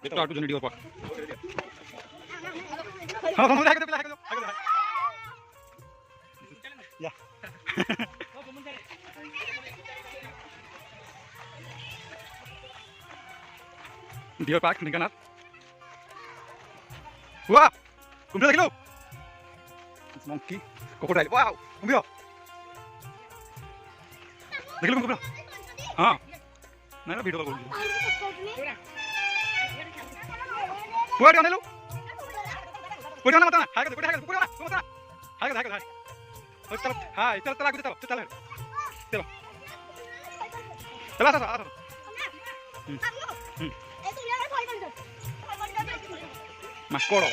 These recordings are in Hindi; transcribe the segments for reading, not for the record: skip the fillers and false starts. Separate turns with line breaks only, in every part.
Start to journey deer park. हां हम आगे दो या डियर पार्क निकाना वाह कुम्भीर देख लो मंकी क्रोकोडाइल वाह कुम्भीर देख लो कुम्भीर हां ना ना वीडियो कॉल पुआ आने लो पुआ मत ना हाय कर पुआ मत ना हाय कर चलो हाय चल चला चलो चल चलो चला चला mascoro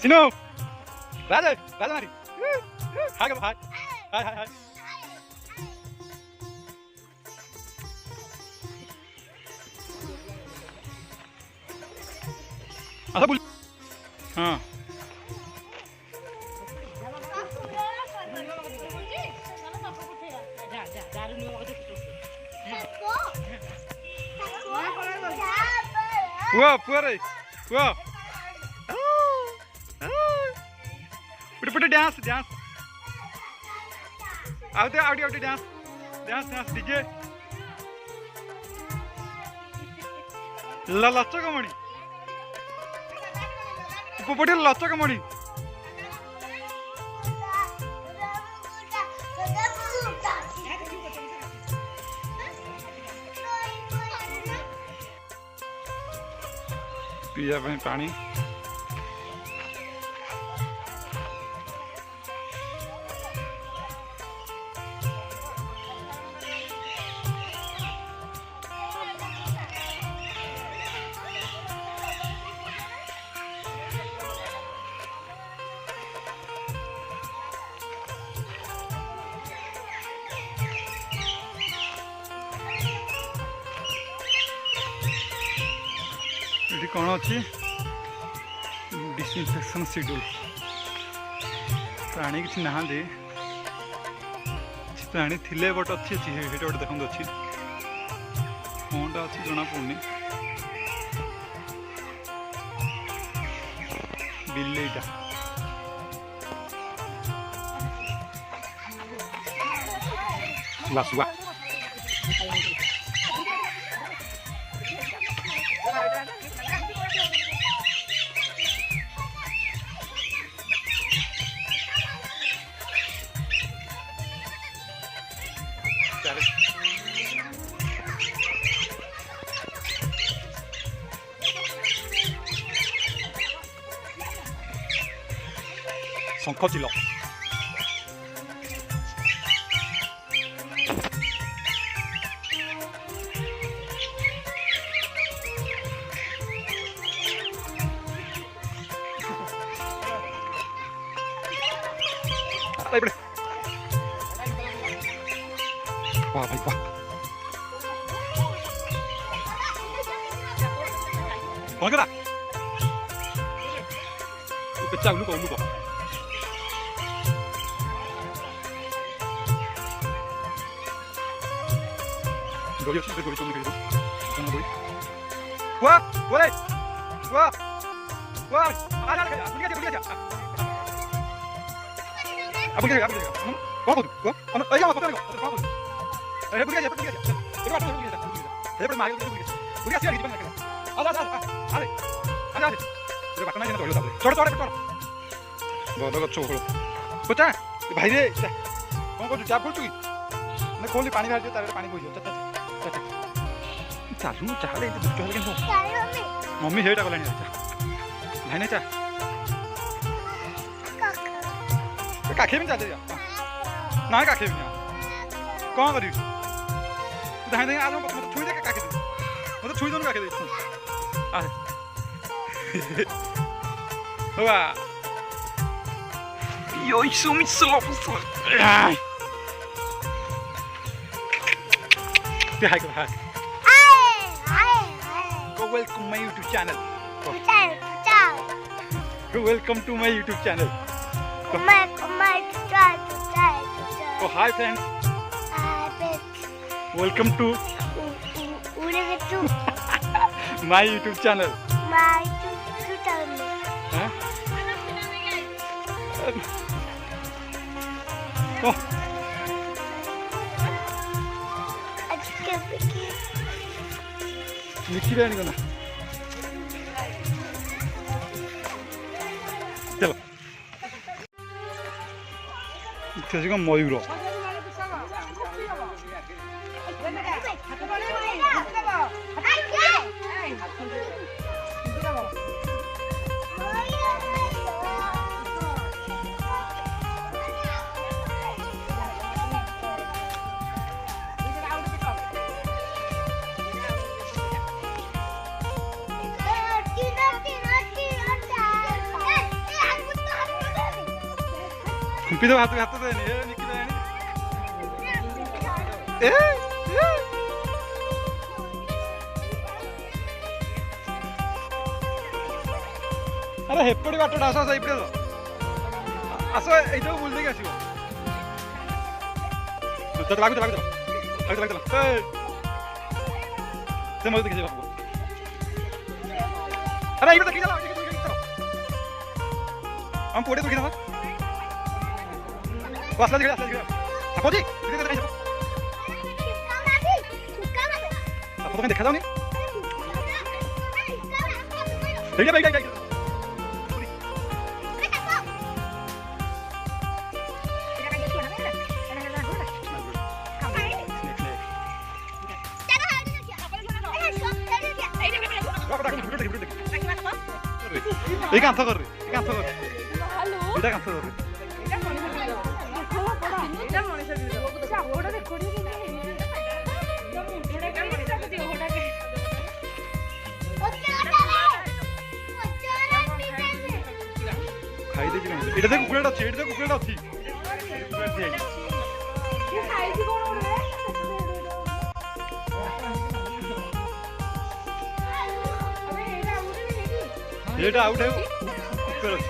Sino Raja Mari Hi hi Asa bul हाँ वाह पूरे वाह put dance dance out dance dance dance DJ लचक मणि पोपटी लचक मणि पिया पानी कौन अच्छी डिसइनफेक्शन शेड्यूल प्राणी किसी ना प्राणी थिले बट अच्छी अच्छी गोटे देखते अच्छी कौनटा अच्छी जना पड़नी बिलेटा लासुआ शंख चिल वाह भाई वाह कौन करा बच्चा उल्लू को Goyo siempre goyo con mi querido. ¿Cómo voy? ¡Guau! ¡Guau! ¡Guau! ¡Guau! ¡Ah, dale! ¡Apúrate, apúrate! ¡Apúrate, apúrate! ¿Cómo voy? ¿Cómo? ¿Cómo? ¡Ay, vamos, apúrate! ¿Cómo voy? ¡Apúrate, apúrate! ¡Apúrate, apúrate! ¡Apúrate, mayo, apúrate! ¡Apúrate, apúrate! ¡Apúrate, apúrate! ¡Apúrate! ¡Pero back na toilo taପରେ छोड़ छोड़ छोड़ बहुत गच्छ उखलो बच्चा भाई रे कौन कर चाप खोलछु कि मैं खोली पानी बाहर तारे पानी बोइयो चाचा चालू चाले एते दुष्ट हले केन मम्मी हेटा गलानी चाचा भाई ने चा काखे में चाचा ना काखे में कौन करी धाई धाई आज मत छुई दे काखे मत छुई दोन काखे दे आ हुआ यो इसुमी slope I Say hi, go hi. Hi. Go welcome my YouTube channel. Welcome to my YouTube channel. Oh hi friends. Welcome to my YouTube channel. Huh? Oh. Mixie नहीं करना। चलो। इतना मयूर। पितो हाथ हाथ दे नहीं है निकी बहनी अरे हेपड़ी बाटटा आस आस इपड़े आस एइतो बुल देके आसीबो तो लागु लागु लागु से मत देखि बाबू अरे इबे देखि चला हम पोड़े तो किना बस लग गया आपको जी इधर इधर देखो आपको तो देखा था नहीं ठीक है भाई भाई एक आंसर कर एक आंसर कर इधर आंसर कर खाई दे एटा दे कुकुड़ा अछि एटा दे कुकुड़ा अछि एटा आउट है कुकुड़ा अछि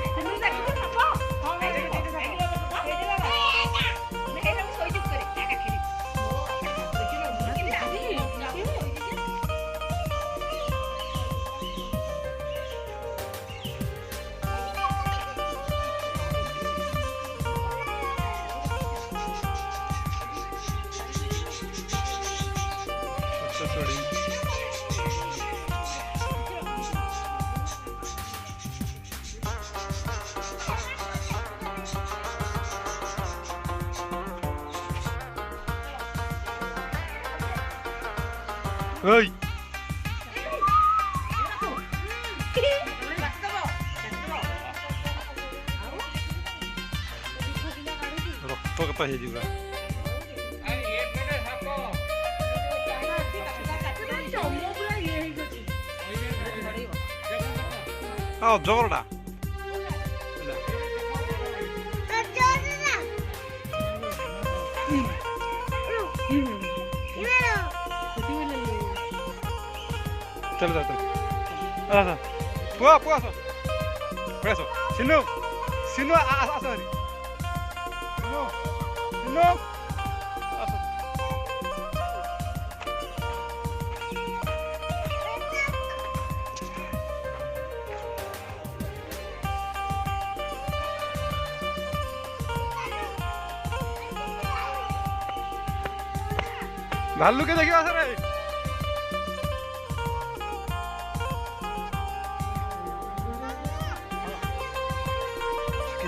ओय रक्त कथा हे जिबा आ जोरडा चलो चलो आसा पुआ पुआ सो preso sino sino asa sino sino asa भालू के देखियो आसा रे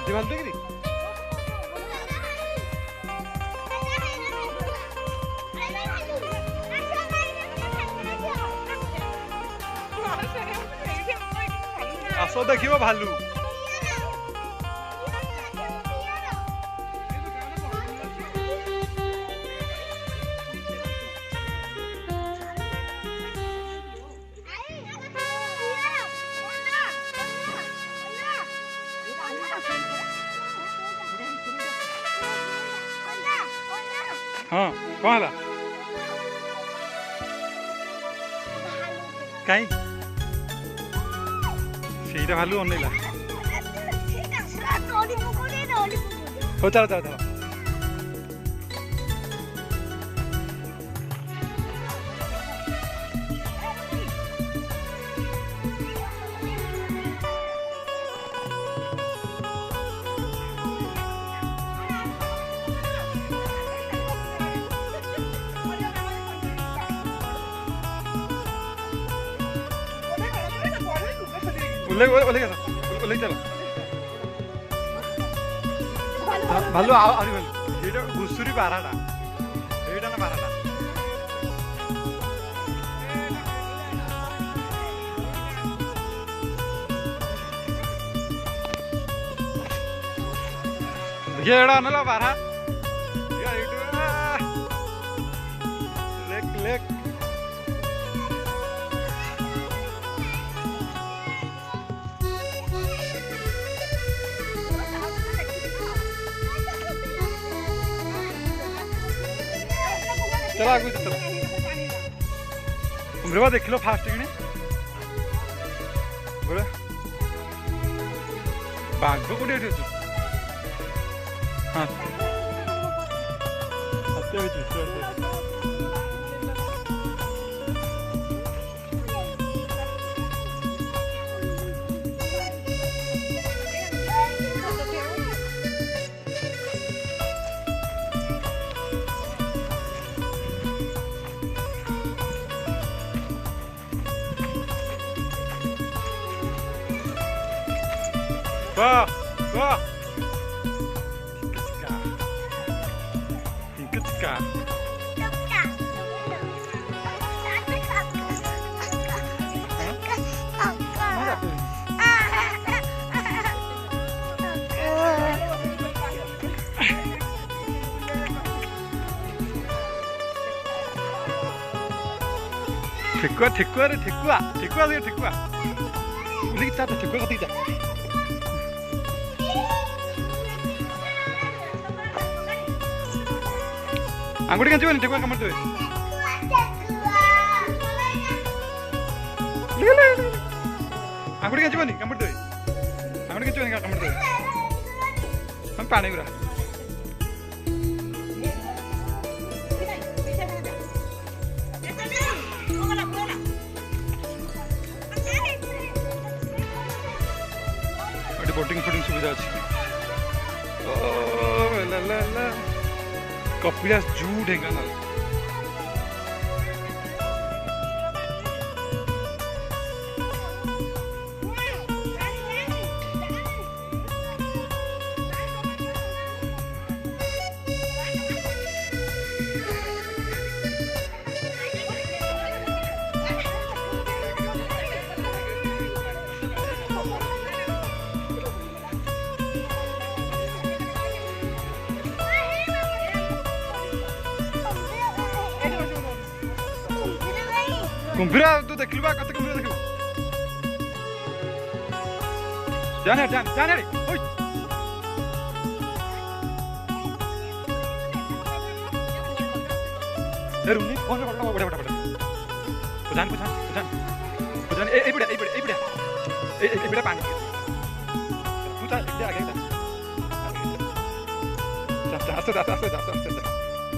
दीवार देख रही आसो देखियो भालू हाँ कौन है कहीं ସେଇଟା ଭାଲୁ ଅନେଇଲା। ହଉ ଚାଲ ଚାଲ ଚାଲ। ओल्हे चलो भालू आरी भालू ये घुसुरी बाराटा ये ना बाराटा ये ना बारा लेक लेक चलो आगे चलो कुम्भीर देख लो फास्ट कि बोले बाघ कौटे हाँ Wah, wah, tingkat sekar. ठेकुआ ठेकुआ रे ठेकुआ ठेकुआ दे ठेकुआ उली kita ठेकुआ कति ता अंगुड़ी kan cuman ठेकुआ kamar tu अंगुड़ी kan cuman ni kamar tu अंगुड़ी kan cuman kamar tu हम पानी गुरा बोटिंग फोटिंग सुविधा अच्छी कपिलास जू ढेंकानाल कुम्भीरा तू देख लुबा कत कुम्भीरा देखो जाने जाने जाने रे ओय ए रुनी कौन रे बड़ा बड़ा बड़ा पुजान पुजान पुजान पुजान ए बड़ा ए बड़ा ए बड़ा ए बड़ा पानी तू जा ले आगे जा जा आस्ते आस्ते आस्ते आस्ते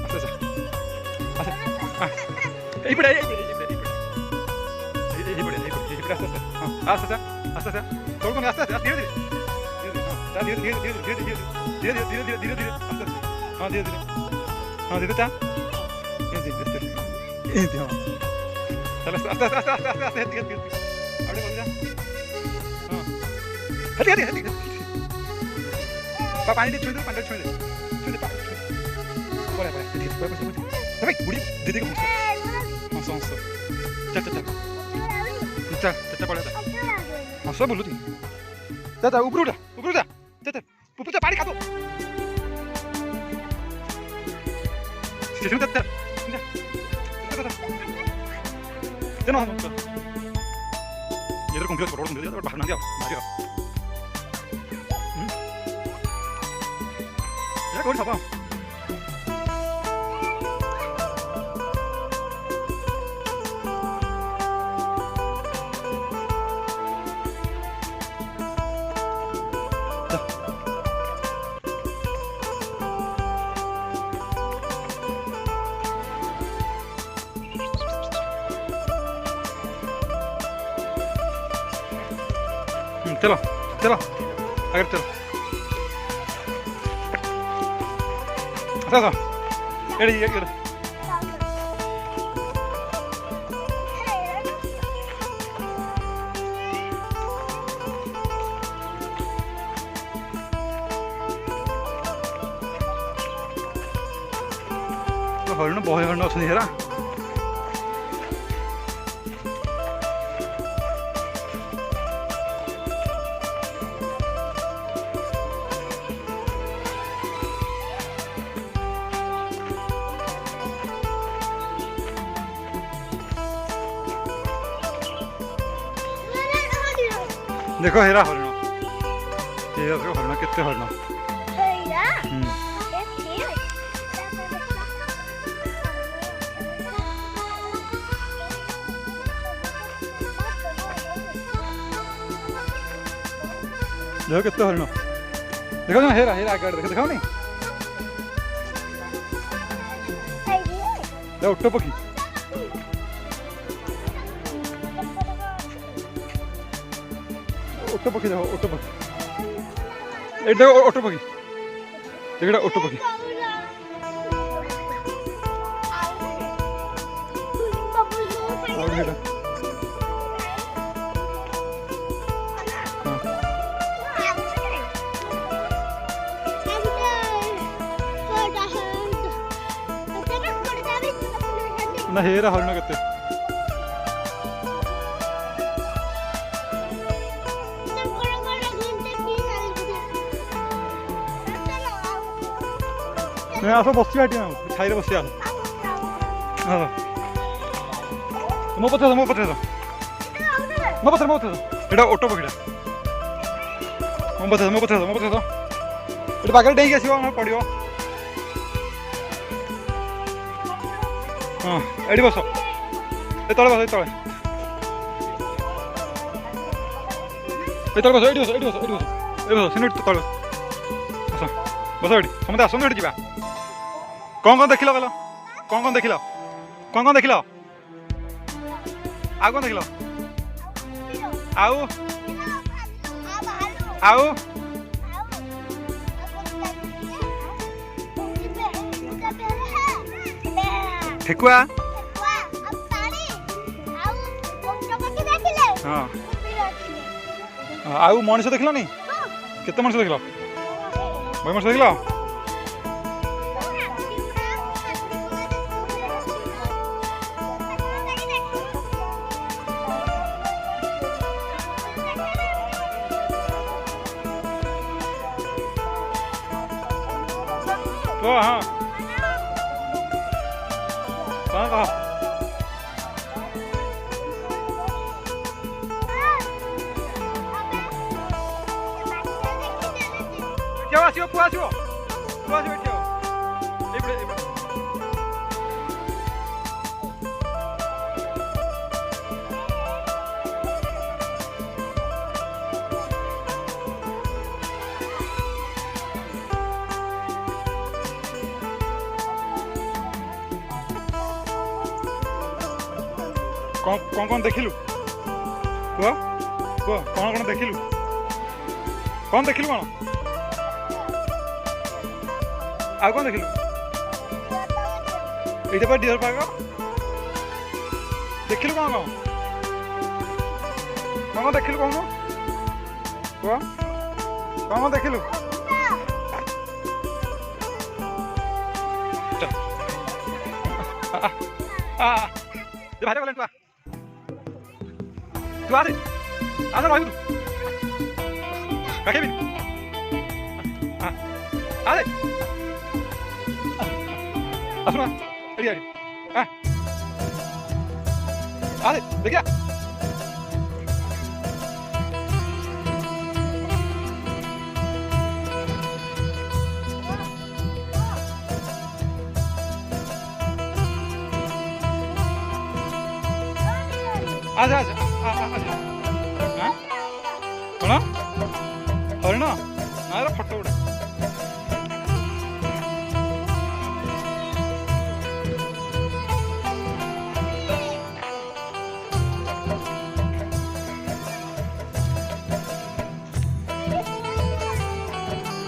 आस्ते ए बड़ा आस्ते थोड़ा कौन आस्ते धीरे धीरे धीरे धीरे धीरे धीरे धीरे धीरे धीरे धीरे धीरे हाँ धीरे धीरे हाँ धीरे चा धीरे हाँ चलो आस्ते आस्ते आस्ते आस्ते आस्ते धीरे धीरे अबे बोल जा हाँ हटी हटी हटी पानी दे छुई दे पानी छुई दे बोले बोले धीरे धीरे बोले अबे बुढ़ी दीदी को हाँ सॉन्ग चल चल चल चल चल पड़े हाँ सब बोलू तुम दादा ऊपर उठा चल ऊपर जा पानी खा दो चल चल चलो हम ये तो कंप्लीट करो दे बाहर ना दिया मारियो ये कौन था चलो चलो आगे चलो। अच्छा एड़ी एड़ी हरण बहुत हरण अच्छे हेरा देखो हेरा हरण हरण केते हरण देखो कितने हरण देखो ना हेरा हेरा आगे देखो दिखाओ नहीं देखो ओटो पक्षी ओटो पक्षी देखो ओटो पक्षी ये देखो ओटो पक्षी देखो ओटो पक्षी ना हेरा हरण केते नहीं आस बस छाई बस मो पथे मो पथे मो पथे मो पथे एटा ओटो पकड़ा मो पथे मो पथे मो पथे ये पाखे डेक आस पड़ो हाँ एटी बस ये तले बस ये तले बस ये बस ये बस ये बस ये बस सिने तले बस बस ये समझे आस जा कौन देख लो कौन देख लो कौन देख लो कौन देख लो आउ आउ ठेकुआ हाँ आउ मनुष्य देख नी केते मनुष्य देख भाई मनुष्य देख हाँ कहाँ कहाँ आसो पुआ आसो पुआ आसो बैठो कौन देखिलु कह कह कौन देखिलु कौन देखिलु कौन आ कौन देखिलु ये डियर पार्क देखिलु कौन कौन कौन देखिलु कौन कह कौन देखिलु भाई बोले तू आ रही तू काके भी आ दे असुना एडी एडी आ दे देखिया आजा आजा हाँ कौन हरिण ना फटो गुड़ा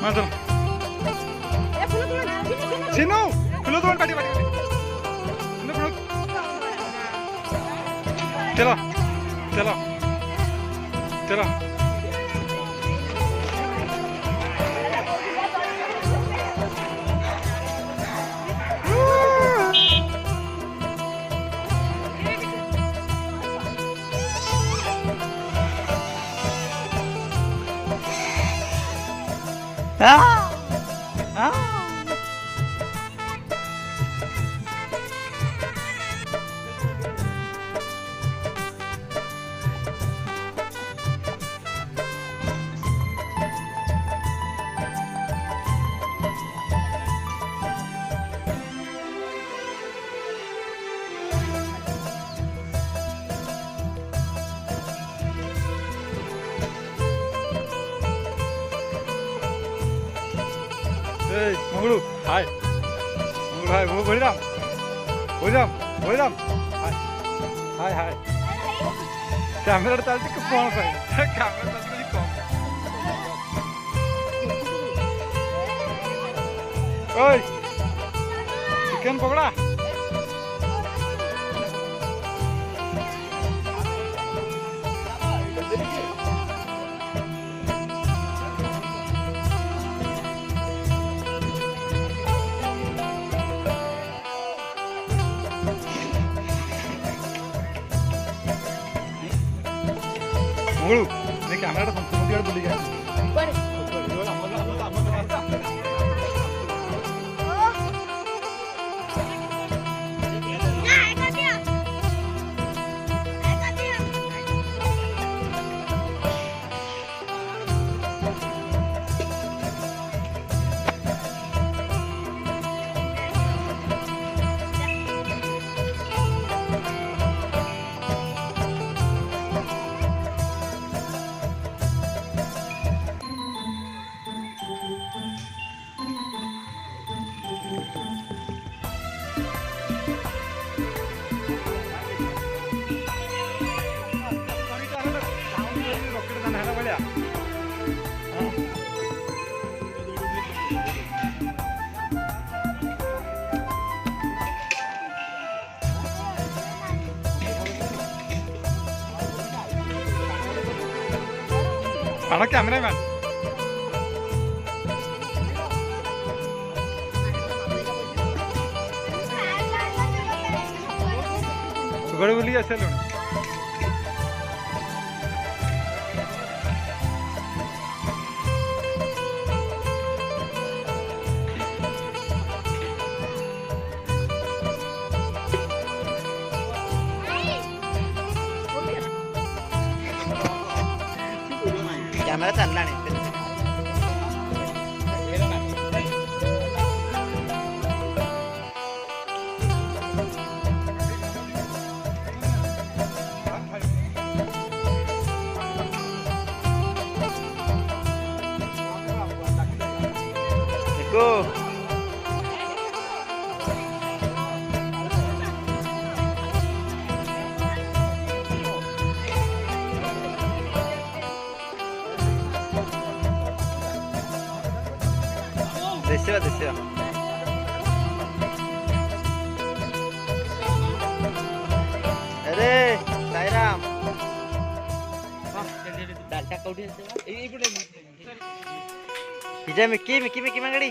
हाँ चलो चिन्नू फुलो तो पार्टी पार्टी चलो चलो चलो मंगलू हाय मंगलू हाय वो बोलिराम बोलिराम बोलिराम हाय हाय हाय कैमरा चालती खूप कम आहे कैमरा चालती कम ओय चिकन पकड़ा मंगलू नहीं कैमरा तो बोली गया Anak cameraman. बड़े बोली ऐसे लोग कैमरा चलना नहीं देखो देसिया देसिया अरे साईराम डालटा कौडी असे इकडे इजा मिक्की मिक्की मिक्की मंगडी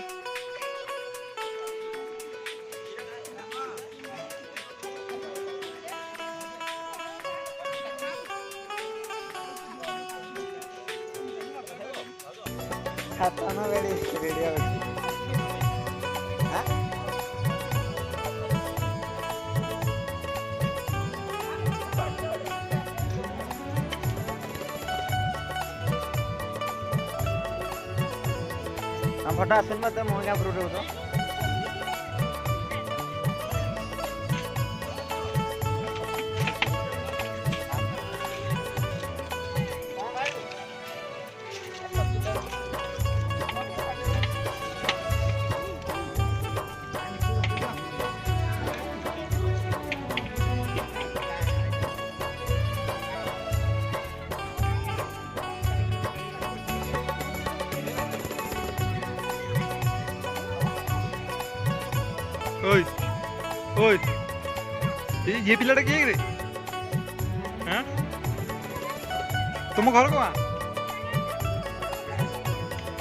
हाताना वेडी वीडियो फोटो आसन मत महंगा फ्रूट हो ओए ओए ये पिलाटा किए रे हाँ तुम घर को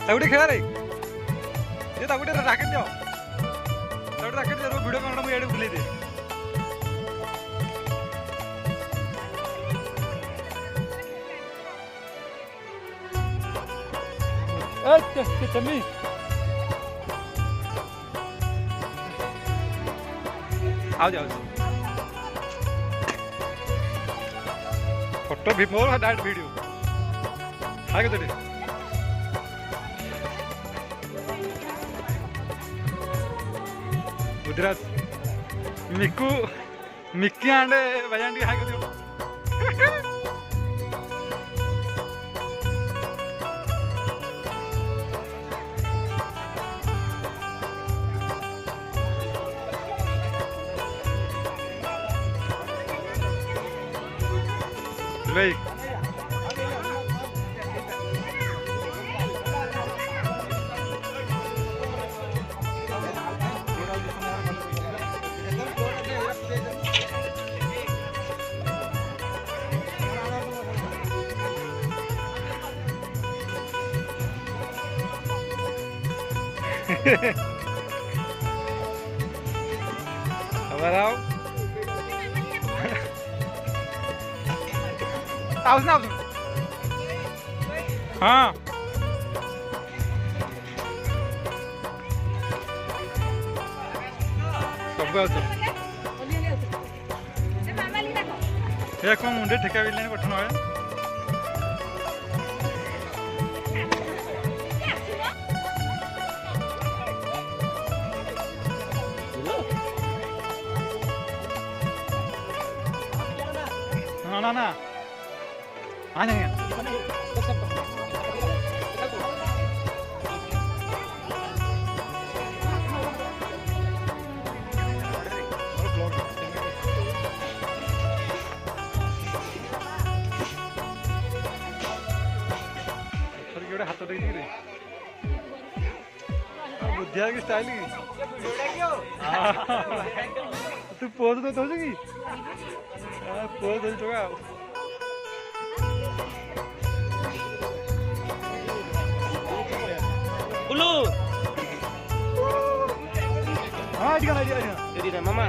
तागुटे खेला रे ये तागुटे राकेट दियो तागुटे राकेट दियो वीडियो कॉल मु एडे बुले दे चम्मी आओ जाओ फोटो भी मोर डायरेक्ट वीडियो आगे तो गुजरात मिक्कू मिक्की आंडे बजांडी हाय कर भाई अब आओ आओ ना हाँ सब एक मुंडे ठेका भी लेने पठन है ना ना हाँ नहीं हाथ बुद्धिया की स्टाइल तू पोज तो कि पोज तो
Ulu.
Ah, dia.
Jadi dah mama.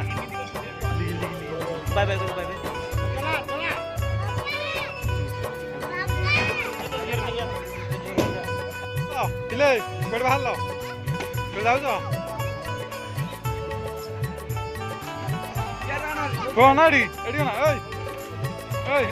Bye bye bye bye.
Oh, pilih. Kau dah halau. Kau tahu tak? Kau nak di? Edi mana? Oi.